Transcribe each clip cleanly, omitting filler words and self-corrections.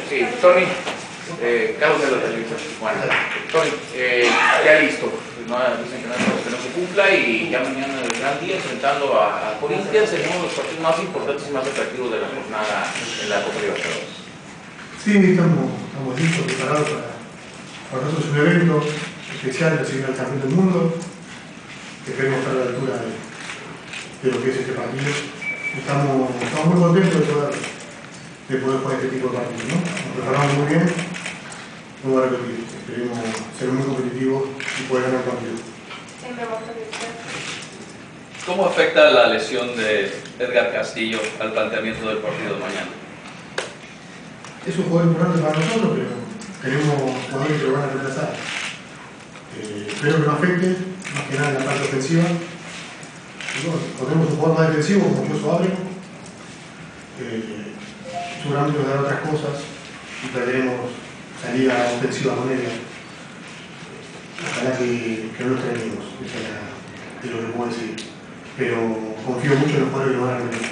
Sí, Tony, Carlos de la televisión. Bueno, Tony, ya listo. No, dicen que no se cumpla y ya mañana el gran día enfrentando a Corinthians en uno de los partidos más importantes y más atractivos de la jornada en la Copa Libertadores. Sí, estamos listos, preparados para nosotros. Es un evento especial, recibir al campeón del mundo, que queremos estar a la altura de lo que es este partido. Estamos muy contentos de poder jugar este tipo de partidos, ¿no? Nos preparamos muy bien, no voy a repetir, esperemos ser muy competitivos y poder ganar el partido. ¿Cómo afecta la lesión de Edgar Castillo al planteamiento del partido de mañana? Es un jugador importante para nosotros, pero tenemos jugadores que lo van a reemplazar. Espero que no afecte, más que nada en la parte ofensiva. Y bueno, tenemos un jugador más defensivo como Josu Abrego. Seguramente nos dará otras cosas y perderemos salida ofensiva con él. Ojalá que no lo extrañemos, es lo que puedo decir. Pero confío mucho en los jugadores que lo van a reemplazar.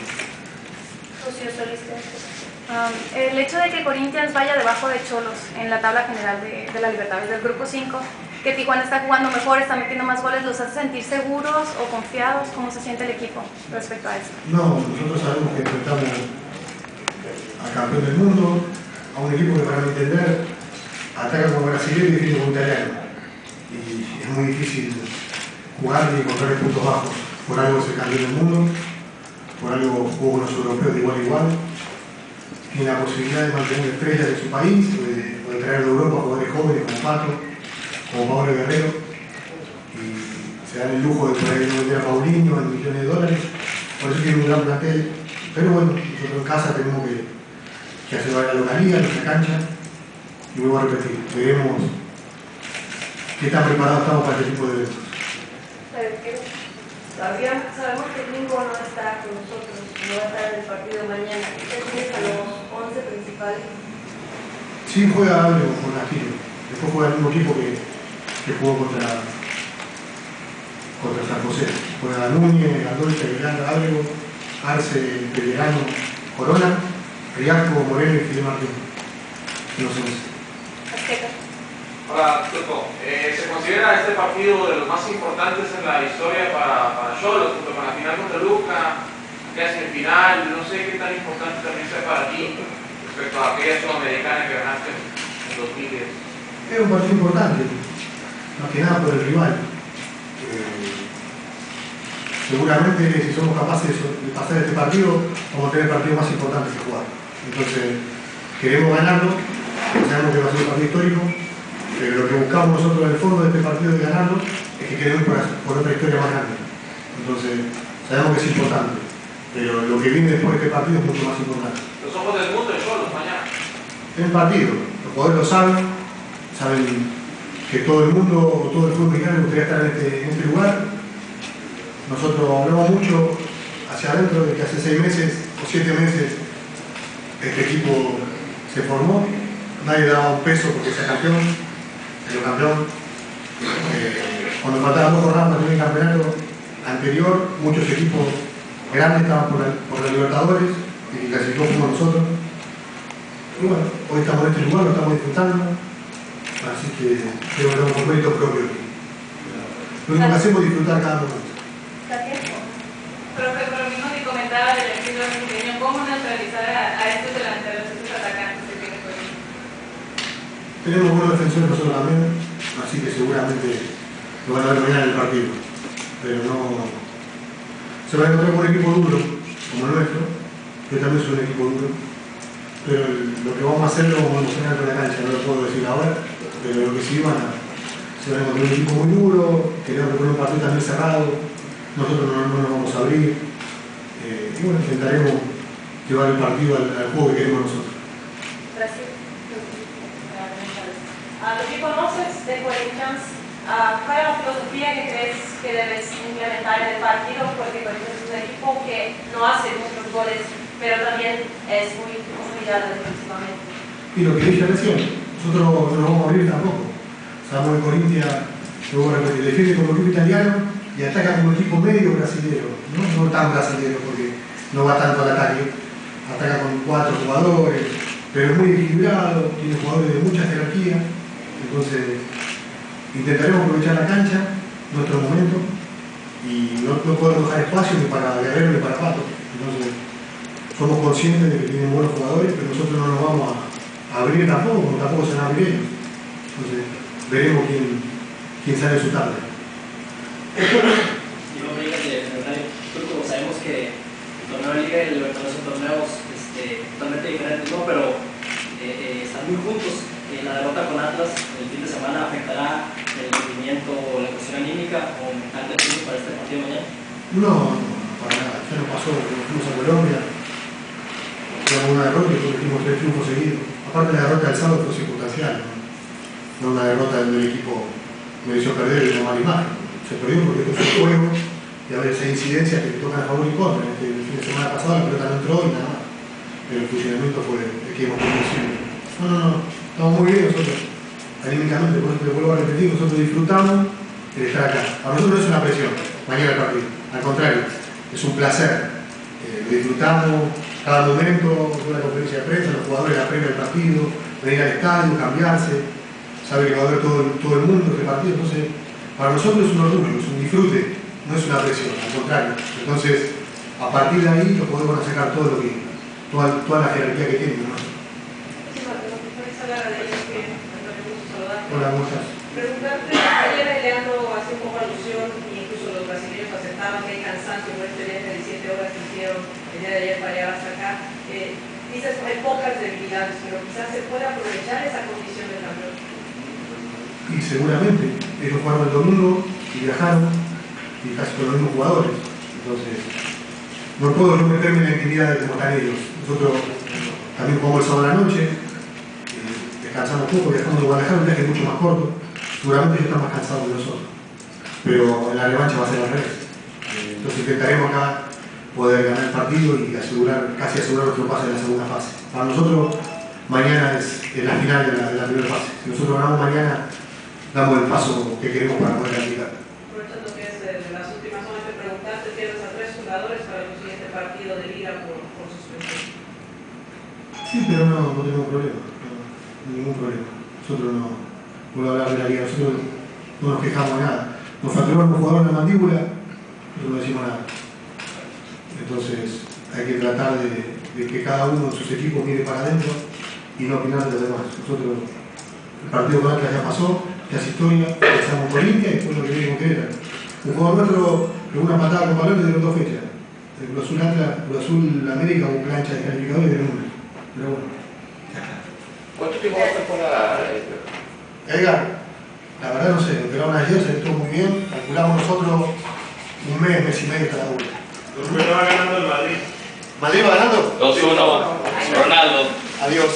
El hecho de que Corinthians vaya debajo de Xolos en la tabla general de la Libertadores del Grupo 5, que Tijuana está jugando mejor, está metiendo más goles, ¿los hace sentir seguros o confiados? ¿Cómo se siente el equipo respecto a eso? No, nosotros sabemos que enfrentamos al campeón del mundo, a un equipo que, para mi entender, ataca como brasileño y defiende como italiano. Y es muy difícil jugar y encontrar puntos bajos. Por algo es el campeón del mundo, por algo jugó con los europeos de igual a igual. Tiene la posibilidad de mantener estrellas de su país, o de traer de Europa jugadores jóvenes como Pato, como Pablo Guerrero, y se dan el lujo de poder vender a Paulinho en millones de dólares. Por eso tiene un gran plantel. Pero bueno, nosotros en casa tenemos que hacer valer la localidad, nuestra cancha, y vuelvo a repetir, veremos qué tan preparados estamos para este tipo de eventos. Todavía sabemos que Mingo no está con nosotros, no va a estar en el partido de mañana. ¿Usted tiene a los 11 principales? Sí, juega Abrego con Castillo. Después juega el mismo equipo que jugó contra San José. Juega Núñez, Adolfo, Aguilar, Abrego, Arce, Pellerano, Corona, Riasco, Moreno y Fidel Martín. No sé. Hola, Tuco. ¿Se considera este partido de los más importantes en la historia para Xolos, junto con la final contra Luca, que es el final? No sé qué tan importante también sea para ti respecto a aquella sudamericana que ganaste en 2010. Es un partido importante, más que nada por el rival. Seguramente si somos capaces de pasar este partido, vamos a tener el partido más importante que jugar. Entonces, queremos ganarlo, sabemos que va a ser un partido histórico, pero lo que buscamos nosotros en el fondo de este partido de ganarlo es que queremos por otra historia más grande. Entonces, sabemos que es importante, pero lo que viene después de este partido es mucho más importante. Los ojos del mundo de Xolos mañana. En el partido, los jugadores lo saben que todo el mundo, o todo el fútbol mexicano gustaría estar en este lugar. Nosotros hablamos mucho hacia adentro de que hace 6 meses o 7 meses este equipo se formó. Nadie daba un peso porque sea campeón, pero campeón. Cuando faltaban 2 jornadas para tener el campeonato anterior, muchos equipos grandes estaban por la Libertadores y que clasificó como nosotros. Y bueno, hoy estamos en este lugar, lo estamos disfrutando, así que creo que tenemos un mérito propio. Lo único que hacemos es disfrutar cada momento. Profe, por lo mismo que comentaba del estilo brasileño, ¿cómo neutralizar a estos delanteros, estos atacantes que tiene Corinthians? Tenemos buenos defensores nosotros también, así que seguramente lo van a ver mañana en el partido. Pero no... Se va a encontrar con un equipo duro, como el nuestro. Yo también soy un equipo duro. Pero lo que vamos a hacer lo vamos a emocionar con la cancha, no lo puedo decir ahora. Pero lo que sí se van a encontrar un equipo muy duro, queremos que poner un partido también cerrado. Nosotros no nos vamos a abrir. Y bueno, intentaremos llevar el partido al juego que queremos nosotros. Gracias. Lo que conoces de Corinthians, ¿cuál es la filosofía que crees que debes implementar en el partido? Porque Corinthians es un equipo que no hace muchos goles, pero también es muy consolidado defensivamente. Y lo que dije recién, nosotros no nos vamos a abrir tampoco. Sabemos que Corinthians, luego repetir, defiende como equipo italiano y ataca como equipo medio brasilero, no tan brasilero porque no va tanto al ataque, ataca con 4 jugadores, pero es muy equilibrado, tiene jugadores de mucha jerarquía, entonces intentaremos aprovechar la cancha, nuestro momento, y no podemos dejar espacio ni para Guerrero ni para Pato. Entonces, somos conscientes de que tienen buenos jugadores, pero nosotros no nos vamos a abrir tampoco, como tampoco se van a abrir ellos. Entonces, veremos quién sale de su tarde. Diego Brigas de Ferrocarril Turco, sabemos que el torneo de Liga y el Libertadores son torneos totalmente diferentes, ¿no? Pero están muy juntos. La derrota con Atlas el fin de semana afectará el rendimiento o la cuestión anímica o mental del equipo para este partido mañana. No, para nada. Ya nos pasó, fuimos a Colombia, tuvimos una derrota y tuvimos 3 triunfos seguidos. Aparte la derrota del sábado fue circunstancial, no una derrota donde el equipo mereció perder y no mala imagen. Se perdió porque esto es un juego y a veces hay incidencias que te tocan a favor y contra. El fin de semana pasado la pelota no entró y nada más. Pero el funcionamiento fue el que hemos tenido siempre. No, estamos muy bien nosotros, anímicamente, por eso te vuelvo a repetir, nosotros disfrutamos el estar acá. Para nosotros no es una presión, mañana el partido, al contrario, es un placer. Lo disfrutamos cada momento, una conferencia de prensa, los jugadores la previa del partido, venir al estadio, cambiarse, sabe que va a haber todo el mundo este partido, entonces para nosotros es un orgullo, es un disfrute, no es una presión, al contrario. Entonces, a partir de ahí lo podemos sacar todo lo que, toda la jerarquía que tiene, ¿no? Hola, ¿cómo estás? Preguntarte, ayer Leandro hace un poco alusión, y incluso los brasileños aceptaban que hay cansancio por este viaje de 7 horas que hicieron el día de ayer para llegar hasta acá. Dices que hay pocas debilidades, pero quizás se puede aprovechar esa condición del campeón. Y seguramente, ellos jugaron el domingo y viajaron, y casi con los mismos jugadores. Entonces, no puedo yo meterme en la intimidad de cómo están ellos. Nosotros también jugamos el sábado a la noche, descansamos poco, viajamos de Guadalajara, un viaje mucho más corto. Seguramente ellos están más cansados que nosotros, pero en la revancha va a ser al revés. Entonces intentaremos acá poder ganar el partido y casi asegurar nuestro pase en la segunda fase. Para nosotros mañana es la final de la primera fase. Si nosotros ganamos mañana, damos el paso que queremos para poder clasificar. Aprovechando que es de las últimas horas de preguntarte, pierdes a 3 jugadores para el siguiente partido de Liga por suspensión. Sí, pero no tenemos problema, ningún problema. Nosotros no, vuelvo a hablar de la Liga, nosotros no nos quejamos de nada. Nos fracturó un jugador en la mandíbula, nosotros no decimos nada. Entonces hay que tratar de que cada uno de sus equipos mire para adentro y no opinar de los demás. Nosotros, el partido con Atlas ya pasó, ya es historia, empezamos con India y después lo que viene con Querétaro. Un jugador nuestro pegó una patada con balón y dieron 2 fechas. El Cruz Azul Atlas, Cruz Azul América hubo plancha de calificadores y dieron 1. Pero bueno. ¿Cuánto tiempo va a estar fuera? Edgar, la verdad no sé, lo operaron ayer, se estuvo muy bien, calculamos nosotros un mes y medio cada uno. Pero va ganando el Madrid. ¿Madrid va ganando? 2-1, Ronaldo. Adiós.